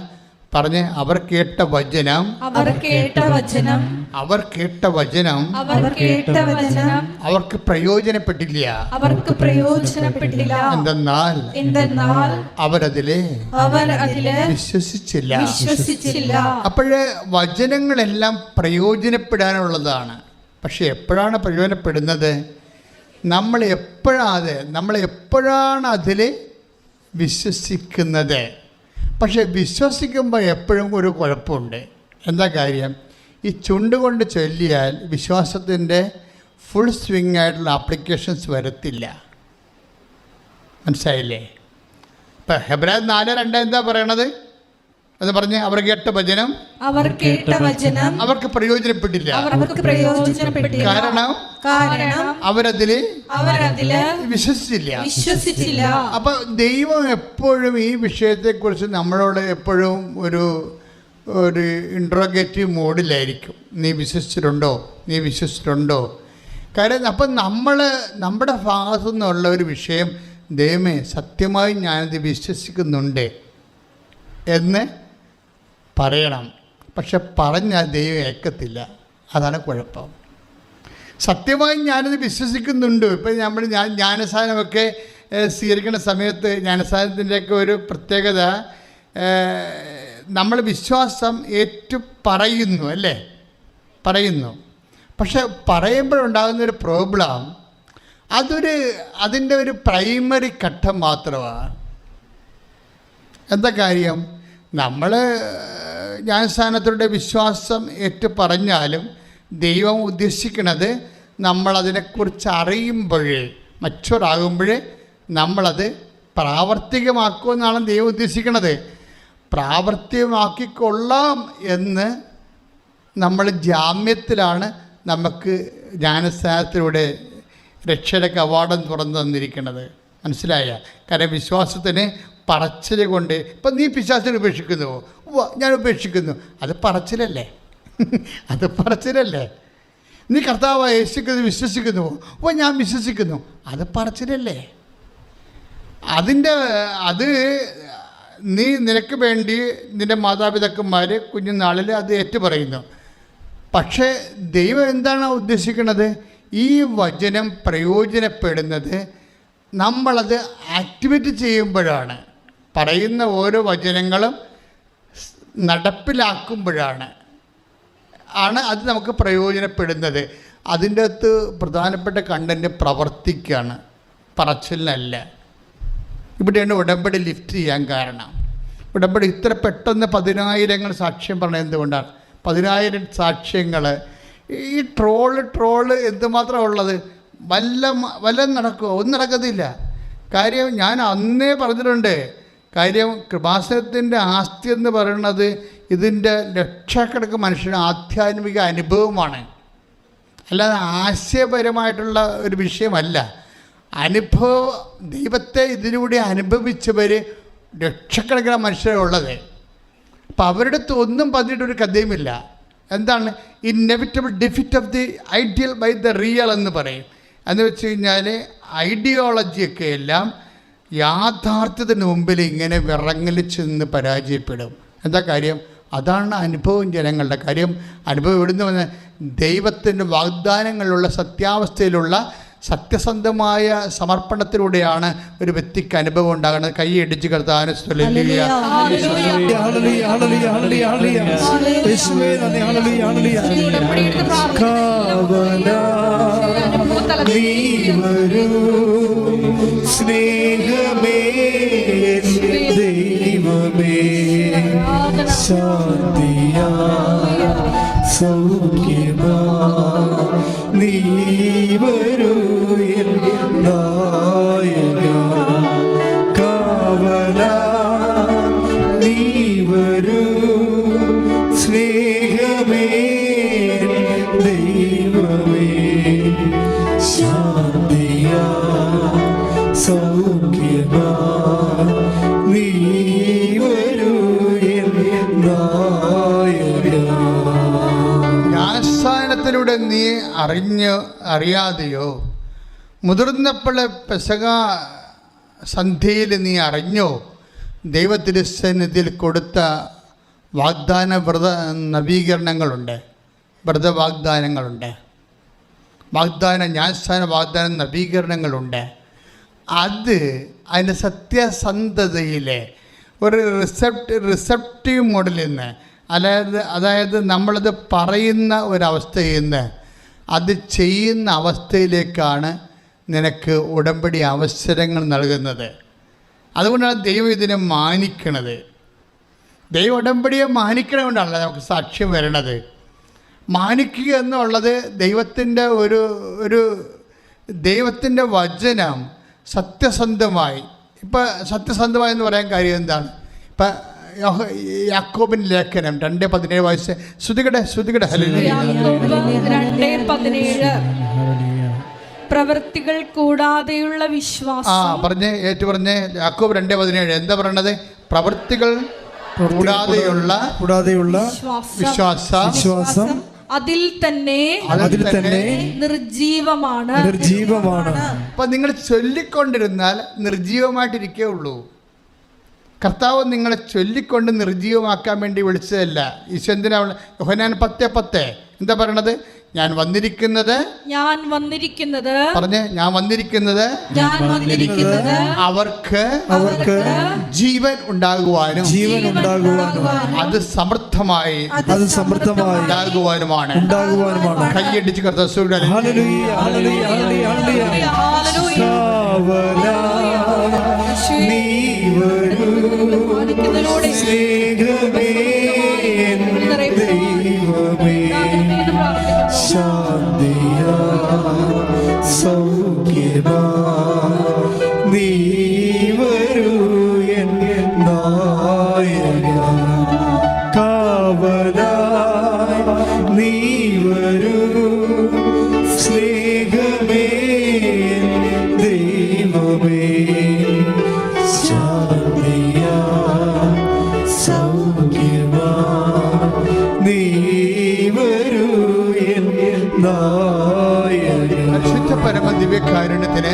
പറഞ്ഞ്? അവർ കേട്ട വചനം അവർക്ക് പ്രയോജനപ്പെട്ടില്ല. എന്തെന്നാൽ അവരതിലെ വിശ്വസിച്ചില്ല. അപ്പോഴേ വചനങ്ങളെല്ലാം പ്രയോജനപ്പെടാനുള്ളതാണ്. പക്ഷെ എപ്പോഴാണ് പ്രയോജനപ്പെടുന്നത്? നമ്മൾ എപ്പോഴാണ് അതിൽ വിശ്വസിക്കുന്നത്. പക്ഷെ വിശ്വസിക്കുമ്പോൾ എപ്പോഴും ഒരു കുഴപ്പമുണ്ട്. എന്താ കാര്യം? ഈ ചുണ്ടുകൊണ്ട് ചൊല്ലിയാൽ വിശ്വാസത്തിൻ്റെ ഫുൾ സ്വിങ് ആയിട്ടുള്ള ആപ്ലിക്കേഷൻസ് വരത്തില്ല. മനസ്സിലായില്ലേ? ഇപ്പം ഹെബ്രായർ 4:2 എന്താ പറയണത്? എന്ന് പറഞ്ഞ് അവർ കേട്ട വചനം അവർക്ക് പ്രയോജനപ്പെട്ടില്ല. കാരണം അവരതിൽ വിശ്വസിച്ചില്ല. അപ്പൊ ദൈവം എപ്പോഴും ഈ വിഷയത്തെക്കുറിച്ച് നമ്മളോട് എപ്പോഴും ഒരു ഇൻട്രോഗേറ്റീവ് മോഡിലായിരിക്കും. നീ വിശ്വസിച്ചിട്ടുണ്ടോ? കാര്യം അപ്പം നമ്മുടെ ഭാഗത്തു നിന്നുള്ള ഒരു വിഷയം, ദൈവമേ സത്യമായി ഞാനിത് വിശ്വസിക്കുന്നുണ്ട് എന്ന് പറയണം. പക്ഷെ പറഞ്ഞാൽ ദൈവം ഏൽക്കത്തില്ല. അതാണ് കുഴപ്പം. സത്യമായി ഞാനിത് വിശ്വസിക്കുന്നുണ്ട്. ഇപ്പം നമ്മൾ ജ്ഞാനസാനമൊക്കെ സ്വീകരിക്കുന്ന സമയത്ത് ജ്ഞാനസാനത്തിൻ്റെയൊക്കെ ഒരു പ്രത്യേകത, നമ്മൾ വിശ്വാസം പറയുന്നു, അല്ലേ? പറയുന്നു. പക്ഷെ പറയുമ്പോഴുണ്ടാകുന്നൊരു പ്രോബ്ലം, അതിൻ്റെ ഒരു പ്രൈമറി ഘട്ടം മാത്രമാണ്. എന്താ കാര്യം? നമ്മൾ ജ്ഞാനസ്ഥാനത്തിലൂടെ വിശ്വാസം പറഞ്ഞാലും ദൈവം ഉദ്ദേശിക്കുന്നത് നമ്മളതിനെക്കുറിച്ച് അറിയുമ്പോഴേ, മച്ചുവറാകുമ്പോഴേ നമ്മളത് പ്രാവർത്തികമാക്കുമെന്നാണ് ദൈവം ഉദ്ദേശിക്കുന്നത്. പ്രാവർത്തികമാക്കിക്കൊള്ളാം എന്ന് നമ്മൾ ജാമ്യത്തിലാണ് നമുക്ക് ജ്ഞാനസ്ഥാനത്തിലൂടെ രക്ഷയുടെ കവാടം തുറന്നു തന്നിരിക്കുന്നത്. മനസ്സിലായ? കാരണം വിശ്വാസത്തിന് പറച്ചിൽ കൊണ്ട്, ഇപ്പം നീ പിശാചിനെ ഉപേക്ഷിക്കുന്നുവോ? ഞാൻ ഉപേക്ഷിക്കുന്നു. അത് പറച്ചിലല്ലേ? നീ കർത്താവായ യേശുക്രിസ്തുവിൽ വിശ്വസിക്കുന്നുവോ? ഞാൻ വിശ്വസിക്കുന്നു. അത് പറച്ചിലല്ലേ? അത് നീ നിനക്ക് വേണ്ടി നിൻ്റെ മാതാപിതാക്കന്മാർ കുഞ്ഞുനാളിൽ അത് ഏറ്റുപറയുന്നു. പക്ഷേ ദൈവം എന്താണ് ഉദ്ദേശിക്കുന്നത്? ഈ വചനം പ്രയോജനപ്പെടുന്നത് നമ്മളത് ആക്ടിവേറ്റ് ചെയ്യുമ്പോഴാണ്. പറയുന്ന ഓരോ വചനങ്ങളും നടപ്പിലാക്കുമ്പോഴാണ് അത് നമുക്ക് പ്രയോജനപ്പെടുന്നത്. അതിൻ്റെ അകത്ത് പ്രധാനപ്പെട്ട കണ്ടൻറ്റ് പ്രവർത്തിക്കുകയാണ്, പറച്ചിലല്ല. ഇവിടെയാണ് ഉടമ്പടി ലിഫ്റ്റ് ചെയ്യാൻ കാരണം. ഉടമ്പടി ഇത്ര പെട്ടെന്ന് 10,000 സാക്ഷ്യം പറഞ്ഞത് എന്തുകൊണ്ടാണ്? 10,000 സാക്ഷ്യങ്ങൾ. ഈ ട്രോള് എന്തുമാത്രം ഉള്ളത്? വല്ലതും നടക്കുമോ? ഒന്നും നടക്കത്തില്ല. കാര്യം ഞാൻ അന്നേ പറഞ്ഞിട്ടുണ്ട്, കാര്യം കൃപാസനത്തിൻ്റെ ആസ്തി എന്ന് പറയുന്നത് ഇതിൻ്റെ ലക്ഷക്കണക്കിന് മനുഷ്യരുടെ ആധ്യാത്മിക അനുഭവമാണ്, അല്ലാതെ ആശയപരമായിട്ടുള്ള ഒരു വിഷയമല്ല. ദൈവത്തെ ഇതിലൂടെ അനുഭവിച്ചവർ ലക്ഷക്കണക്കിന് മനുഷ്യരുള്ളത്. അപ്പം അവരുടെ അടുത്ത് ഒന്നും പറഞ്ഞിട്ടൊരു കഥയുമില്ല. എന്താണ്? Inevitable defeat of the ideal by the real എന്ന് പറയും. എന്ന് വെച്ച് കഴിഞ്ഞാൽ ഐഡിയോളജിയൊക്കെ എല്ലാം യാഥാർത്ഥ്യത്തിന് മുമ്പിൽ ഇങ്ങനെ വിറങ്ങലിൽ ചെന്ന് പരാജയപ്പെടും. എന്താ കാര്യം? അതാണ് അനുഭവം ജനങ്ങളുടെ കാര്യം. അനുഭവം എവിടുന്ന് വന്ന് ദൈവത്തിൻ്റെ വാഗ്ദാനങ്ങളുള്ള സത്യാവസ്ഥയിലുള്ള സത്യസന്ധമായ സമർപ്പണത്തിലൂടെയാണ് ഒരു വ്യക്തിക്ക് അനുഭവം ഉണ്ടാകുന്നത്. കൈയടിച്ച് കർത്താവിനെ സ്തുതിക്കുക. സ്നേഹമേ ദൈവമേ ശാന്തിയാ സൗഖ്യമാ നീ വരൂ നായക കാവലാ നീ വരൂ സ്നേഹമേ ദൈവമേ ശാന്തിയാ സൗഖ്യമാ നീ വരൂ നായക. ജ്ഞാനസ്നാനത്തിലൂടെ നീ അറിയാതെയോ മുതിർന്നപ്പോൾ പെസഹ സന്ധ്യയിൽ നീ അറിഞ്ഞോ ദൈവത്തിരുസന്നിധിയിൽ കൊടുത്ത വാഗ്ദാന നവീകരണങ്ങളുണ്ട്, വ്രതവാഗ്ദാനങ്ങളുണ്ട്, ജ്ഞാനസ്നാന വാഗ്ദാന നവീകരണങ്ങളുണ്ട്. അതിൻ്റെ സത്യസന്ധതയിലെ ഒരു റിസപ്റ്റീവ് മോഡലിൽ നിന്ന്, അതായത് നമ്മളത് പറയുന്ന ഒരവസ്ഥയിൽ നിന്ന് അത് ചെയ്യുന്ന അവസ്ഥയിലേക്കാണ് നിനക്ക് ഉടമ്പടി അവസരങ്ങൾ നൽകുന്നത്. അതുകൊണ്ടാണ് ദൈവം ഇതിനെ മാനിക്കണത്. ദൈവം ഉടമ്പടിയെ മാനിക്കണ കൊണ്ടാണല്ലോ നമുക്ക് സാക്ഷ്യം വരണത്. മാനിക്കുക എന്നുള്ളത് ദൈവത്തിൻ്റെ വചനം സത്യസന്ധമായി. ഇപ്പം സത്യസന്ധമായി എന്ന് പറയാൻ കാര്യം എന്താണ്? ഇപ്പം യാക്കോബിൻ ലേഖനം 2:17 വായിച്ച് ശ്രുതികടെ ഹല്ലേലൂയ. 2:17 പ്രവൃത്തികൾ കൂടാതെയുള്ള വിശ്വാസം. പറഞ്ഞേ, ഏറ്റു പറഞ്ഞേ. യാക്കോബ് 2:17 എന്താ പറയണത്? പ്രവൃത്തികൾ കൂടാതെയുള്ള വിശ്വാസം അതിൽ തന്നെ നിർജീവമാണ്. അപ്പൊ നിങ്ങൾ ചൊല്ലിക്കൊണ്ടിരുന്നാൽ നിർജീവമായിട്ടിരിക്കേ ഉള്ളൂ. കർത്താവ് നിങ്ങളെ ചൊല്ലിക്കൊണ്ട് നിർജീവമാക്കാൻ വേണ്ടി വിളിച്ചതല്ല. ഈശോ എന്തിനാണ്? യോഹന്നാൻ 10:10 എന്താ പറയണത്? ഞാൻ വന്നിരിക്കുന്നത് പറഞ്ഞേ, ഞാൻ വന്നിരിക്കുന്നത് അവർക്ക് ജീവൻ ഉണ്ടാകുവാനും അത് സമൃദ്ധമായി ഉണ്ടാകുവാനുമാണ്. കൈയടിച്ച് കർത്താവ് ശാന്തിയാ സൗഖ്യമാ നീ വരൂ നായക കാവലായി നീ വരൂ സ്നേഹമേ ദൈവമേ ശാന്തിയാ സൗഖ്യമാ നീ വരൂ പരിശുദ്ധ പരമദിവ്യകാരുണ്യത്തിന്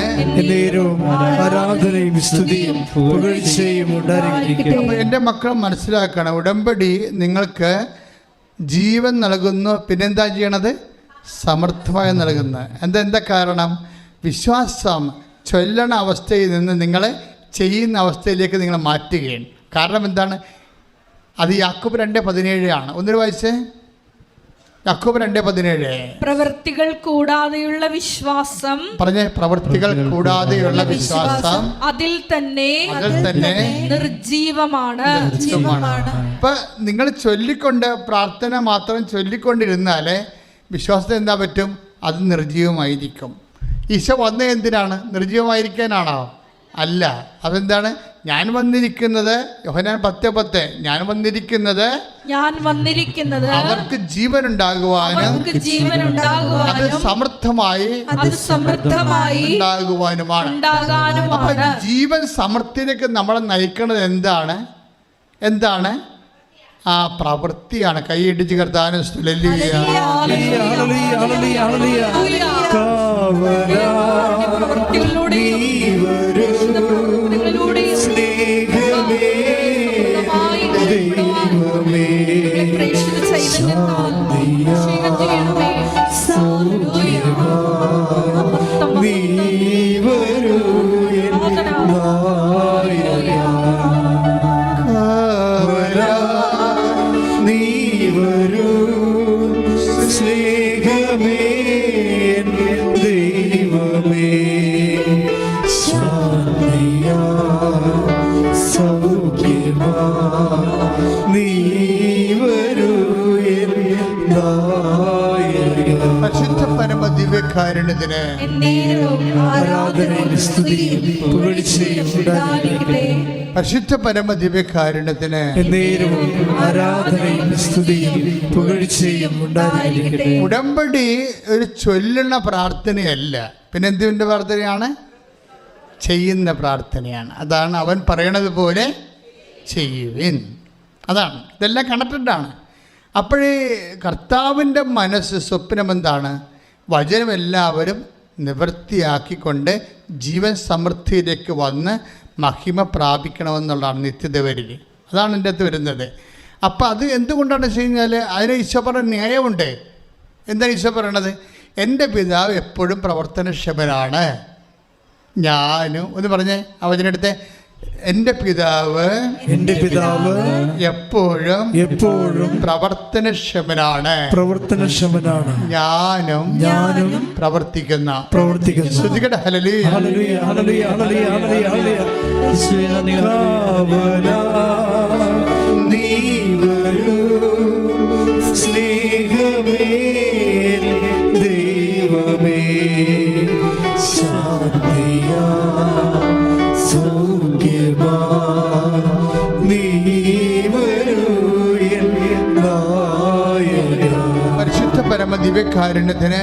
ആരാധനയും സ്തുതിയും പുകഴ്ചയും ഉണ്ടായിരിക്കട്ടെ. എൻ്റെ മക്കൾ മനസ്സിലാക്കണം, ഉടമ്പടി നിങ്ങൾക്ക് ജീവൻ നൽകുന്നു. പിന്നെന്താ ചെയ്യണത്? സമർത്ഥമായി നൽകുന്ന. എന്താ കാരണം? വിശ്വാസം ചൊല്ലണ അവസ്ഥയിൽ നിന്ന് നിങ്ങൾ ചെയ്യുന്ന അവസ്ഥയിലേക്ക് നിങ്ങൾ മാറ്റുകയാണ്. കാരണം എന്താണ്? അത് യാക്കോബ് 2:17 ആണ്. ഒന്നിനു വായിച്ചേ. യാക്കോബ് 2:17. പ്രവൃത്തികൾ കൂടാതെയുള്ള വിശ്വാസം. പറഞ്ഞേ. പ്രവൃത്തികൾ കൂടാതെയുള്ള വിശ്വാസം അതിൽ തന്നെ നിർജീവമാണ്. ഇപ്പൊ നിങ്ങൾ ചൊല്ലിക്കൊണ്ട് പ്രാർത്ഥന മാത്രം ചൊല്ലിക്കൊണ്ടിരുന്നാലേ വിശ്വാസത്തിന് എന്താ പറ്റും? അത് നിർജീവമായിരിക്കും. ഈശോ വന്ന എന്തിനാണ്? നിർജീവമായിരിക്കാനാണോ? അല്ല. അതെന്താണ്? ഞാൻ വന്നിരിക്കുന്നത്, യോഹന്നാൻ 10:10, ഞാൻ വന്നിരിക്കുന്നത് അവർക്ക് ജീവൻ ഉണ്ടാകുവാനും അത് സമൃദ്ധമായി ഉണ്ടാകുവാനുമാണ്. അപ്പൊ ജീവൻ സമൃദ്ധിയിലേക്ക് നമ്മളെ നയിക്കുന്നത് എന്താണ്? ആ പ്രവൃത്തിയാണ്. കൈയിടിച്ച് കർത്താവിനെ പരിശുദ്ധ പരമ ദിവ്യകാരുണ്യത്തിന് പരിശുദ്ധ പരമ ദിവ്യകാരുണ്യത്തിന് ഉടമ്പടി ഒരു ചൊല്ലുന്ന പ്രാർത്ഥനയല്ല. പിന്നെ എന്തിൻ്റെ പ്രാർത്ഥനയാണ്? ചെയ്യുന്ന പ്രാർത്ഥനയാണ്. അതാണ് അവൻ പറയണത് പോലെ ചെയ്യുവിൻ. അതാണ്. ഇതെല്ലാം കണക്റ്റഡാണ്. അപ്പോഴേ കർത്താവിൻ്റെ മനസ്സ് സ്വപ്നം എന്താണ്? വചനം എല്ലാവരും നിവൃത്തിയാക്കിക്കൊണ്ട് ജീവൻ സമൃദ്ധിയിലേക്ക് വന്ന് മഹിമ പ്രാപിക്കണമെന്നുള്ളതാണ് നിത്യത വരിക. അതാണ് എൻ്റെ അകത്ത് വരുന്നത്. അപ്പം അത് എന്തുകൊണ്ടാണ് വെച്ച് കഴിഞ്ഞാൽ അതിന് ഈശോ പറഞ്ഞ ന്യായമുണ്ട്. എന്താണ് ഈശോ പറയണത്? എൻ്റെ പിതാവ് എപ്പോഴും പ്രവർത്തനക്ഷമനാണ്. ഞാനും ഒന്ന് പറഞ്ഞേ ആ വചനടുത്തെ. എൻ്റെ പിതാവ് എപ്പോഴും പ്രവർത്തനക്ഷമനാണ്. ഞാനും പ്രവർത്തിക്കുന്ന. ശ്രദ്ധിക്കട്ടെ. ഹല്ലേലൂയ ഹല്ലേലൂയ ഹല്ലേലൂയ ഹല്ലേലൂയ ഹല്ലേലൂയ. നീ വരൂ സ്നേഹമേ ദൈവമേ ശാന്തിയാ പരിശുദ്ധ പരമ ദിവ്യകാരുണ്യത്തിന്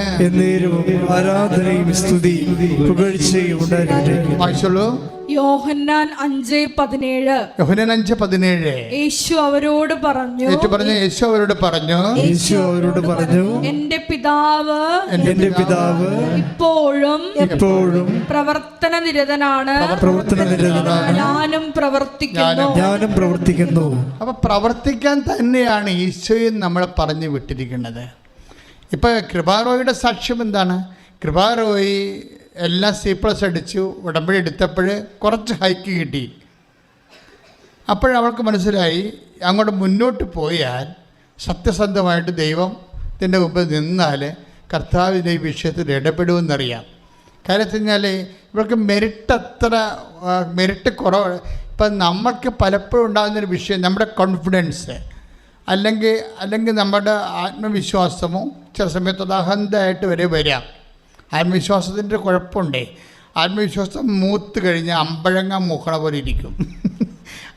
ആരാധനയും സ്തുതിയും പുകഴ്ചയും ഉണ്ടാകട്ടെ. വായിച്ചോളൂ. യോഹന്നാൻ 5:17. യേശു അവരോട് പറഞ്ഞു. എന്റെ പിതാവ് ഇപ്പോഴും പ്രവർത്തന നിരതനാണ്. ഞാനും പ്രവർത്തിക്കുന്നു. അപ്പൊ പ്രവർത്തിക്കാൻ തന്നെയാണ് ഈശോയും നമ്മളെ പറഞ്ഞു വിട്ടിരിക്കുന്നത്. ഇപ്പൊ കൃപാറോയുടെ സാക്ഷ്യം എന്താണ്? കൃപാറോയി എല്ലാം C+ അടിച്ചു. ഉടമ്പടി എടുത്തപ്പോൾ കുറച്ച് ഹൈക്ക് കിട്ടി. അപ്പോഴവൾക്ക് മനസ്സിലായി അങ്ങോട്ട് മുന്നോട്ട് പോയാൽ സത്യസന്ധമായിട്ട് ദൈവത്തിൻ്റെ മുമ്പിൽ നിന്നാൽ കർത്താവിൻ്റെ ഈ വിഷയത്തിൽ ഇടപെടുമെന്നറിയാം. കാര്യം വെച്ച് കഴിഞ്ഞാൽ ഇവർക്ക് മെറിറ്റ് കുറവ്. ഇപ്പം നമ്മൾക്ക് പലപ്പോഴും ഉണ്ടാകുന്നൊരു വിഷയം നമ്മുടെ കോൺഫിഡൻസ് അല്ലെങ്കിൽ നമ്മുടെ ആത്മവിശ്വാസമോ ചില സമയത്ത് അഹന്തമായിട്ട് വരെ വരാം. ആത്മവിശ്വാസത്തിൻ്റെ കുഴപ്പമുണ്ടേ. ആത്മവിശ്വാസം മൂത്ത് കഴിഞ്ഞാൽ അമ്പഴങ്ങ മൂക്കണ പോലെ ഇരിക്കും.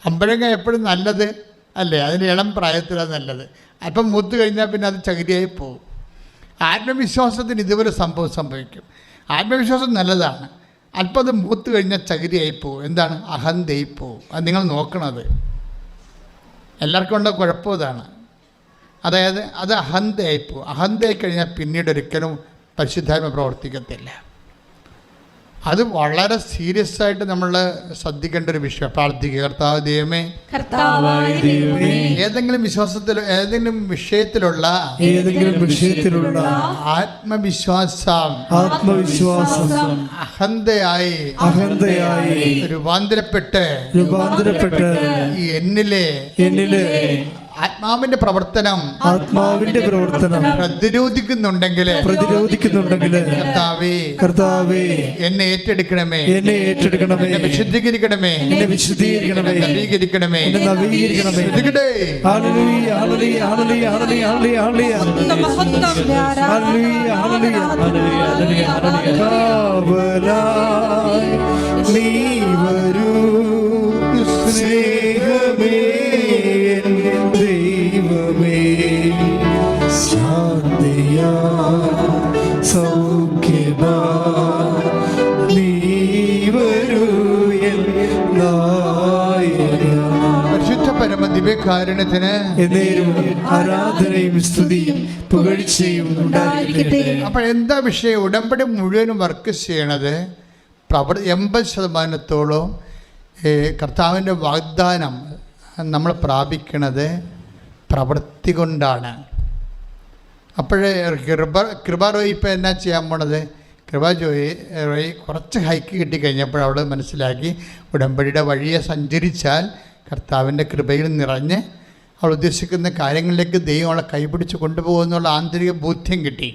അമ്പഴങ്ങ എപ്പോഴും നല്ലത് അല്ലേ? അതിന് ഇളം പ്രായത്തിലാണ് നല്ലത്. അല്പം മൂത്ത് കഴിഞ്ഞാൽ പിന്നെ അത് ചകിരിയായി പോകും. ആത്മവിശ്വാസത്തിന് ഇതുപോലെ സംഭവിക്കും. ആത്മവിശ്വാസം നല്ലതാണ്. അല്പം അത് മൂത്ത് കഴിഞ്ഞാൽ ചകിരിയായി പോകും. എന്താണ്? അഹന്തയായി പോകും. അത് നിങ്ങൾ നോക്കണത് എല്ലാവർക്കും ഉള്ള കുഴപ്പം ഇതാണ്. അതായത് അത് അഹന്തയായി പോകും. അഹന്തയായി കഴിഞ്ഞാൽ പിന്നീട് ഒരിക്കലും പരിശുദ്ധാത്മ പ്രവർത്തിക്കത്തില്ല. അത് വളരെ സീരിയസ് ആയിട്ട് നമ്മൾ ശ്രദ്ധിക്കേണ്ട ഒരു വിഷയം. പ്രാർത്ഥിക്കുക, കർത്താവ് ദൈവമേ, ഏതെങ്കിലും ഏതെങ്കിലും വിഷയത്തിലുള്ള ആത്മവിശ്വാസം അഹന്തയായി രൂപാന്തരപ്പെട്ട് എന്നിലെ ആത്മാവിന്റെ പ്രവർത്തനം പ്രതിരോധിക്കുന്നുണ്ടെങ്കിൽ കർത്താവേ എന്നെ ഏറ്റെടുക്കണമേ, എന്നെ വിശുദ്ധീകരിക്കണമേ, നവീകരിക്കണമേ. നീ വരൂ സ്നേഹമേ, ദൈവമേ, ശാന്തിയാ സൗഖ്യമാ, നീ വരൂ എൻ നായക. പരിശുദ്ധ പരമ ദിവ്യകാരുണ്യത്തിന് എന്നേരും ആരാധനയും സ്തുതിയും പുകഴ്ചയും ഉണ്ടായിരിക്കട്ടെ. അപ്പോൾ എന്താ വിഷയം? ഉടമ്പടി മുഴുവനും വർക്ക് ചെയ്യണത് 80% കർത്താവിൻ്റെ വാഗ്ദാനം നമ്മൾ പ്രാപിക്കണത് പ്രവൃത്തി കൊണ്ടാണ്. അപ്പോഴേ കൃപാറോയി ഇപ്പം എന്നാ ചെയ്യാൻ പോണത്? കൃപാജോയി കുറച്ച് ഹൈക്ക് കിട്ടിക്കഴിഞ്ഞപ്പോൾ അവൾ മനസ്സിലാക്കി ഉടമ്പടിയുടെ വഴിയെ സഞ്ചരിച്ചാൽ കർത്താവിൻ്റെ കൃപയിൽ നിറഞ്ഞ് അവൾ ഉദ്ദേശിക്കുന്ന കാര്യങ്ങളിലേക്ക് ദൈവം അവളെ കൈപിടിച്ച് കൊണ്ടുപോകുന്നുള്ള ആന്തരിക ബോധ്യം കിട്ടി.